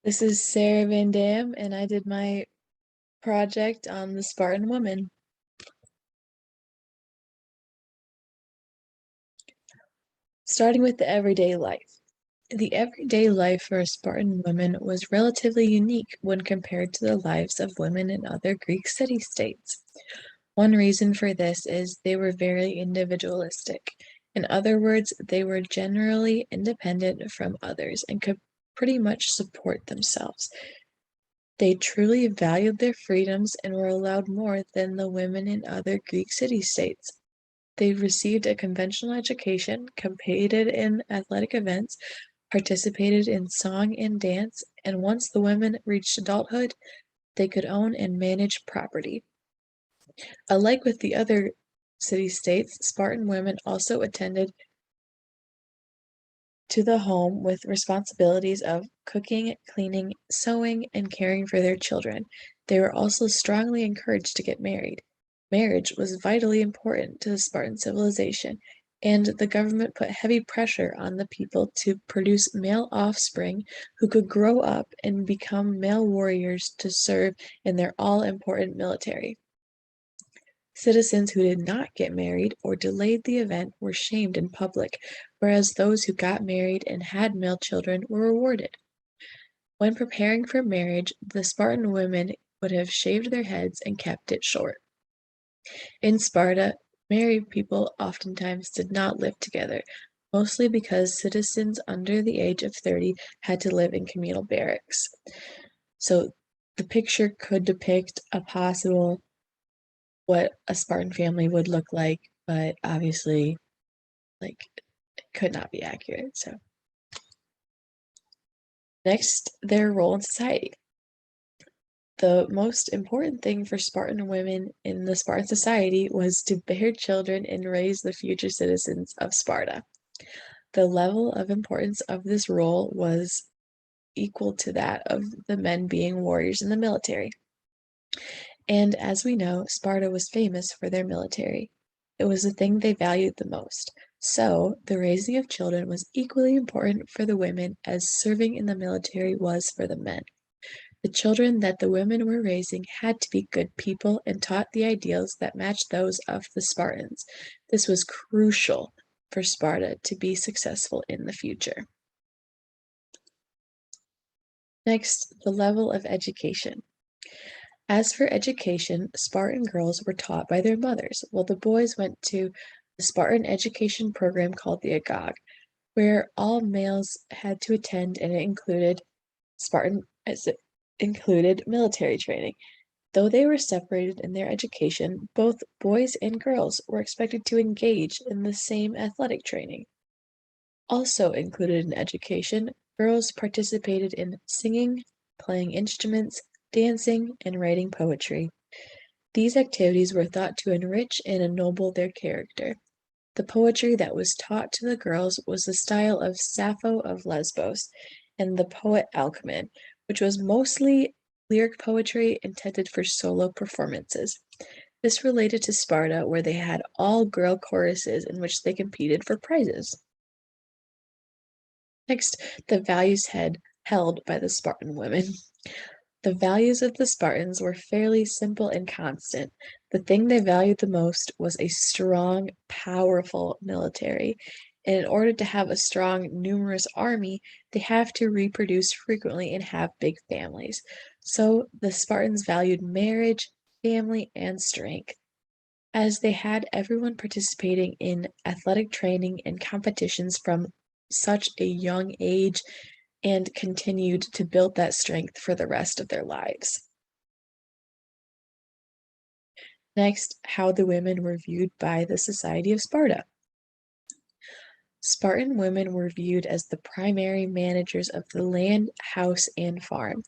This is Sarah Van Dam, and I did my project on the Spartan woman. Starting with the everyday life. The everyday life for a Spartan woman was relatively unique when compared to the lives of women in other Greek city-states. One reason for this is they were very individualistic. In other words, they were generally independent from others and could pretty much support themselves. They truly valued their freedoms and were allowed more than the women in other Greek city-states. They received a conventional education, competed in athletic events, participated in song and dance, and once the women reached adulthood, they could own and manage property. Alike with the other city-states, Spartan women also attended to the home with responsibilities of cooking, cleaning, sewing, and caring for their children. They were also strongly encouraged to get married. Marriage was vitally important to the Spartan civilization, and the government put heavy pressure on the people to produce male offspring who could grow up and become male warriors to serve in their all-important military. Citizens who did not get married or delayed the event were shamed in public, whereas those who got married and had male children were rewarded. When preparing for marriage, the Spartan women would have shaved their heads and kept it short. In Sparta, married people oftentimes did not live together, mostly because citizens under the age of 30 had to live in communal barracks. So the picture could depict a possible what a Spartan family would look like, but obviously, like, it could not be accurate. So, next, their role in society. The most important thing for Spartan women in the Spartan society was to bear children and raise the future citizens of Sparta. The level of importance of this role was equal to that of the men being warriors in the military. And as we know, Sparta was famous for their military. It was the thing they valued the most. So, the raising of children was equally important for the women as serving in the military was for the men. The children that the women were raising had to be good people and taught the ideals that matched those of the Spartans. This was crucial for Sparta to be successful in the future. Next, the level of education. As for education, Spartan girls were taught by their mothers, while the boys went to the Spartan education program called the Agog, where all males had to attend, and it included included military training. Though they were separated in their education, both boys and girls were expected to engage in the same athletic training. Also included in education, girls participated in singing, playing instruments, dancing, and writing poetry. These activities were thought to enrich and ennoble their character. The poetry that was taught to the girls was the style of Sappho of Lesbos and the poet Alcman, which was mostly lyric poetry intended for solo performances. This related to Sparta, where they had all-girl choruses in which they competed for prizes. Next, the values held by the Spartan women. The values of the Spartans were fairly simple and constant. The thing they valued the most was a strong, powerful military. And in order to have a strong, numerous army, they have to reproduce frequently and have big families. So the Spartans valued marriage, family, and strength. As they had everyone participating in athletic training and competitions from such a young age, and continued to build that strength for the rest of their lives. Next, how the women were viewed by the Society of Sparta. Spartan women were viewed as the primary managers of the land, house, and farm.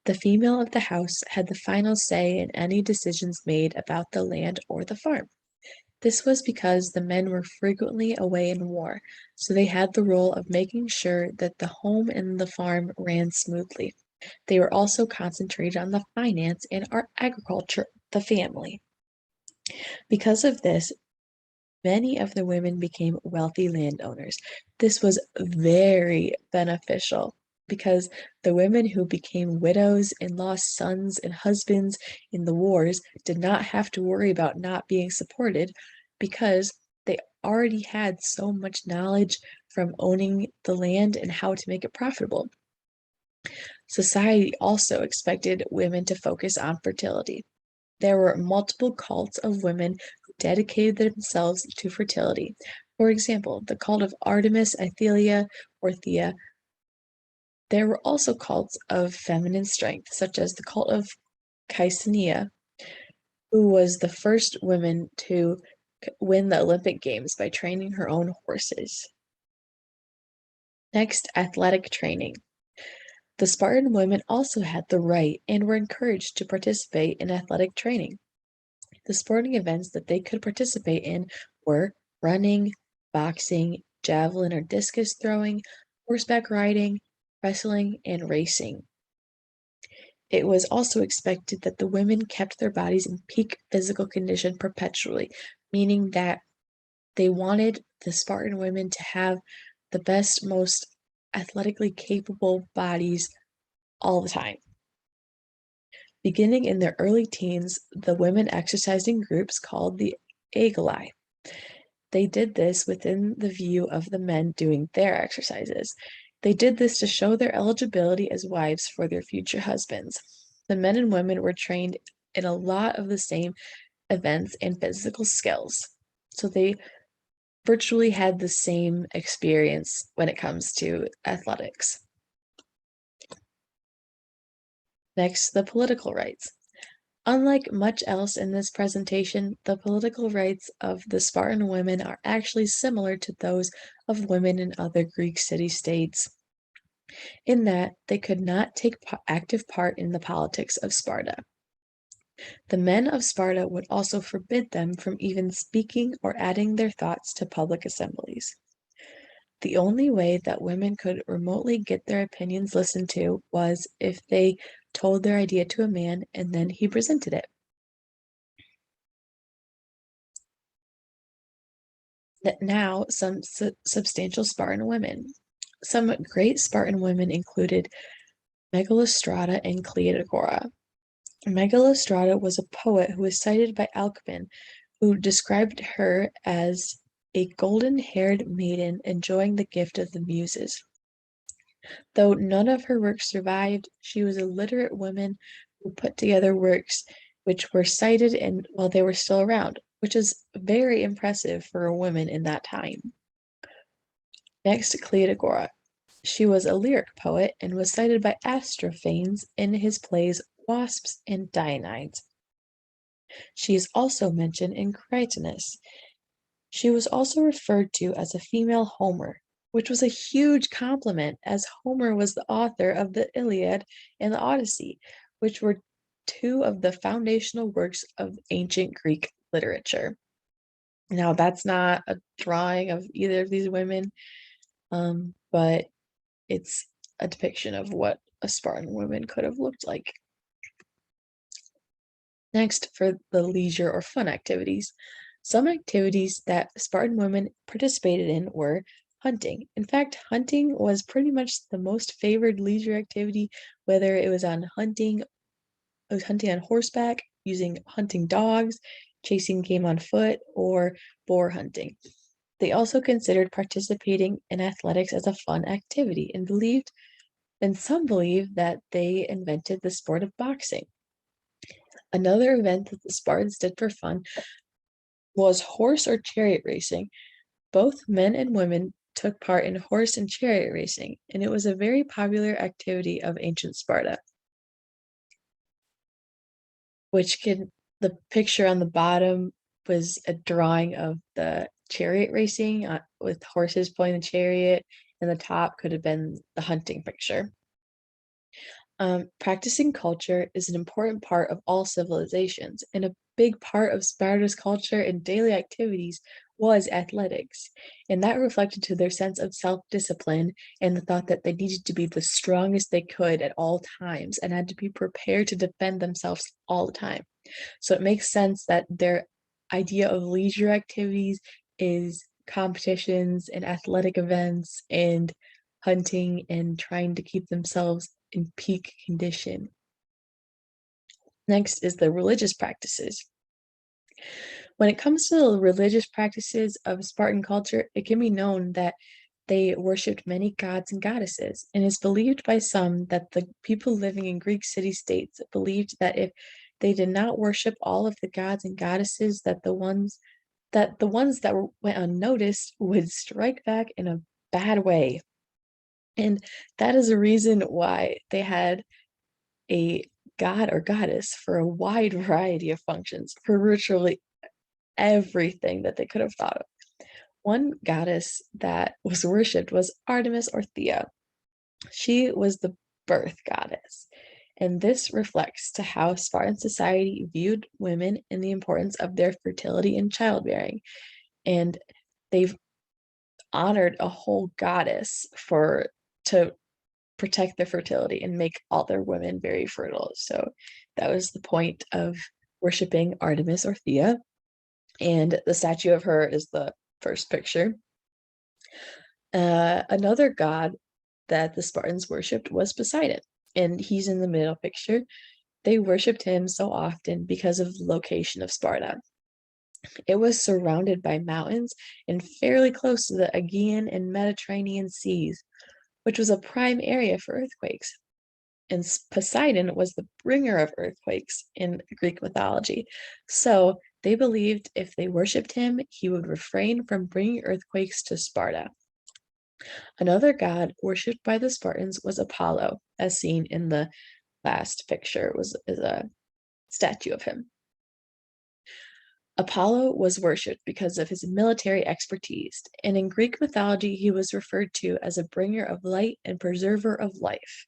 The female of the house had the final say in any decisions made about the land or the farm. This was because the men were frequently away in war, so they had the role of making sure that the home and the farm ran smoothly. They were also concentrated on the finance and agriculture of the family. Because of this, many of the women became wealthy landowners. This was very beneficial. because the women who became widows and lost sons and husbands in the wars did not have to worry about not being supported because they already had so much knowledge from owning the land and how to make it profitable. Society also expected women to focus on fertility. There were multiple cults of women who dedicated themselves to fertility. For example, the cult of Artemis, Athelia, or Thea. There were also cults of feminine strength, such as the cult of Caesonia, who was the first woman to win the Olympic Games by training her own horses. Next, athletic training. The Spartan women also had the right and were encouraged to participate in athletic training. The sporting events that they could participate in were running, boxing, javelin or discus throwing, horseback riding, wrestling, and racing. It was also expected that the women kept their bodies in peak physical condition perpetually, meaning that they wanted the Spartan women to have the best, most athletically capable bodies all the time. Beginning in their early teens, the women exercised in groups called the agali. They did this within the view of the men doing their exercises. They did this to show their eligibility as wives for their future husbands. The men and women were trained in a lot of the same events and physical skills. So they virtually had the same experience when it comes to athletics. Next, the political rights. Unlike much else in this presentation, the political rights of the Spartan women are actually similar to those of women in other Greek city-states, in that they could not take active part in the politics of Sparta. The men of Sparta would also forbid them from even speaking or adding their thoughts to public assemblies. The only way that women could remotely get their opinions listened to was if they told their idea to a man and then he presented it. Now, some substantial Spartan women. Some great Spartan women included Megalostrata and Cleodocora. Megalostrata was a poet who was cited by Alcman, who described her as a golden-haired maiden enjoying the gift of the muses. Though none of her works survived, she was a literate woman who put together works which were cited while they were still around, which is very impressive for a woman in that time. Next, Cleodocora. She was a lyric poet and was cited by Aristophanes in his plays Wasps and Dionysides. She is also mentioned in Crichtonus. She was also referred to as a female Homer, which was a huge compliment as Homer was the author of the Iliad and the Odyssey, which were two of the foundational works of ancient Greek literature. Now, that's not a drawing of either of these women, but it's a depiction of what a Spartan woman could have looked like. Next, for the leisure or fun activities. Some activities that Spartan women participated in were hunting. In fact, hunting was pretty much the most favored leisure activity, whether it was hunting on horseback, using hunting dogs, chasing game on foot, or boar hunting. They also considered participating in athletics as a fun activity and some believe that they invented the sport of boxing. Another event that the Spartans did for fun was horse or chariot racing. Both men and women took part in horse and chariot racing, and it was a very popular activity of ancient Sparta. The picture on the bottom was a drawing of the chariot racing with horses pulling the chariot, and the top could have been the hunting picture. Practicing culture is an important part of all civilizations, and a big part of Sparta's culture and daily activities was athletics, and that reflected to their sense of self-discipline and the thought that they needed to be the strongest they could at all times and had to be prepared to defend themselves all the time. So it makes sense that their idea of leisure activities is competitions and athletic events and hunting, and trying to keep themselves in peak condition. Next is the religious practices. When it comes to the religious practices of Spartan culture, it can be known that they worshipped many gods and goddesses, and it's believed by some that the people living in Greek city-states believed that if they did not worship all of the gods and goddesses, that the ones that went unnoticed would strike back in a bad way. And that is a reason why they had a god or goddess for a wide variety of functions, for virtually everything that they could have thought of. One goddess that was worshipped was Artemis or Thea. She was the birth goddess, and this reflects to how Spartan society viewed women and the importance of their fertility and childbearing. And they've honored a whole goddess for to protect their fertility and make all their women very fertile. So that was the point of worshiping Artemis or Thea. And the statue of her is the first picture. Another god that the Spartans worshipped was Poseidon, and he's in the middle picture. They worshipped him so often because of the location of Sparta. It was surrounded by mountains and fairly close to the Aegean and Mediterranean seas, which was a prime area for earthquakes. And Poseidon was the bringer of earthquakes in Greek mythology. So they believed if they worshipped him, he would refrain from bringing earthquakes to Sparta. Another god worshipped by the Spartans was Apollo, as seen in the last picture is a statue of him. Apollo was worshipped because of his military expertise, and in Greek mythology he was referred to as a bringer of light and preserver of life.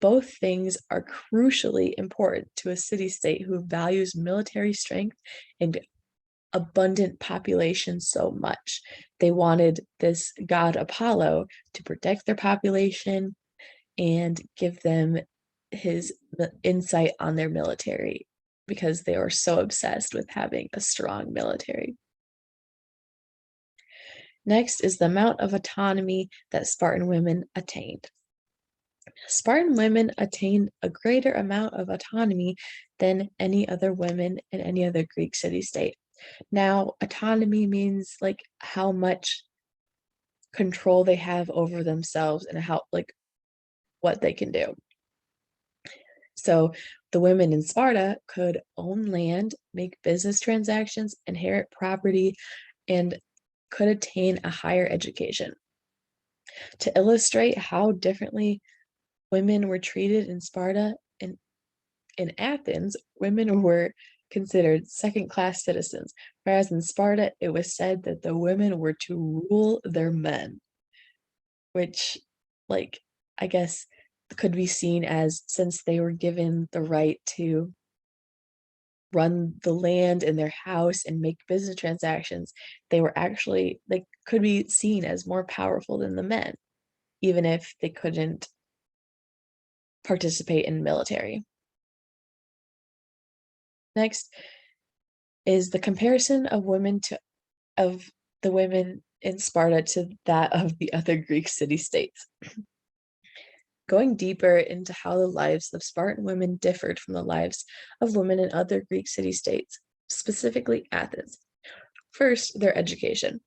Both things are crucially important to a city-state who values military strength and abundant population so much. They wanted this god Apollo to protect their population and give them his insight on their military because they were so obsessed with having a strong military. Next is the amount of autonomy that Spartan women attained. Spartan women attained a greater amount of autonomy than any other women in any other Greek city-state. Now, autonomy means like how much control they have over themselves and how like what they can do. So the women in Sparta could own land, make business transactions, inherit property, and could attain a higher education. To illustrate how differently women were treated in Sparta and in Athens, women were considered second-class citizens, whereas in Sparta, it was said that the women were to rule their men, which, like, I guess could be seen as since they were given the right to run the land in their house and make business transactions, they were actually, they could be seen as more powerful than the men, even if they couldn't participate in military. Next is the comparison of the women in Sparta to that of the other Greek city-states. Going deeper into how the lives of Spartan women differed from the lives of women in other Greek city-states, specifically Athens. First, their education.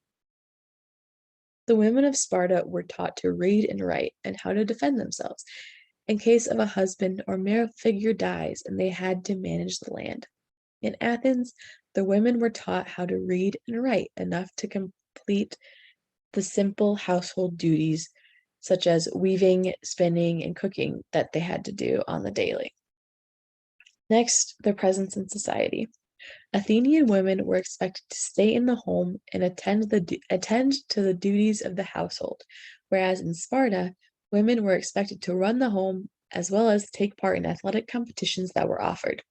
The women of Sparta were taught to read and write and how to defend themselves in case of a husband or male figure dies and they had to manage the land. In Athens, the women were taught how to read and write enough to complete the simple household duties, such as weaving, spinning, and cooking, that they had to do on the daily. Next, their presence in society. Athenian women were expected to stay in the home and attend to the duties of the household, whereas in Sparta, women were expected to run the home as well as take part in athletic competitions that were offered.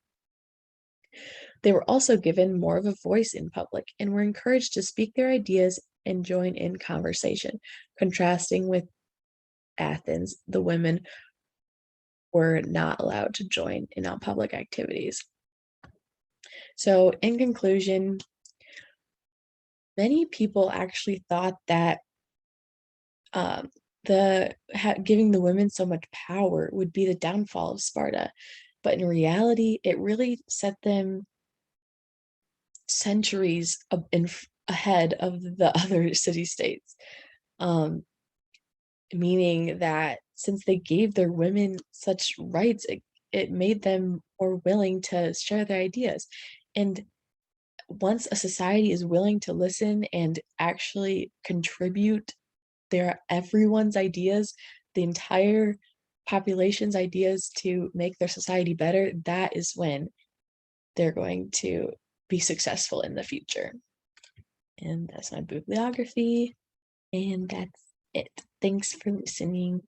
They were also given more of a voice in public and were encouraged to speak their ideas and join in conversation. Contrasting with Athens, the women were not allowed to join in on public activities. So, in conclusion, many people actually thought that giving the women so much power would be the downfall of Sparta, but in reality, it really set them centuries ahead of the other city-states, um, meaning that since they gave their women such rights, it made them more willing to share their ideas, and once a society is willing to listen and actually contribute everyone's ideas, the entire population's ideas to make their society better, that is when they're going to be successful in the future. And that's my bibliography, and that's it. Thanks for listening.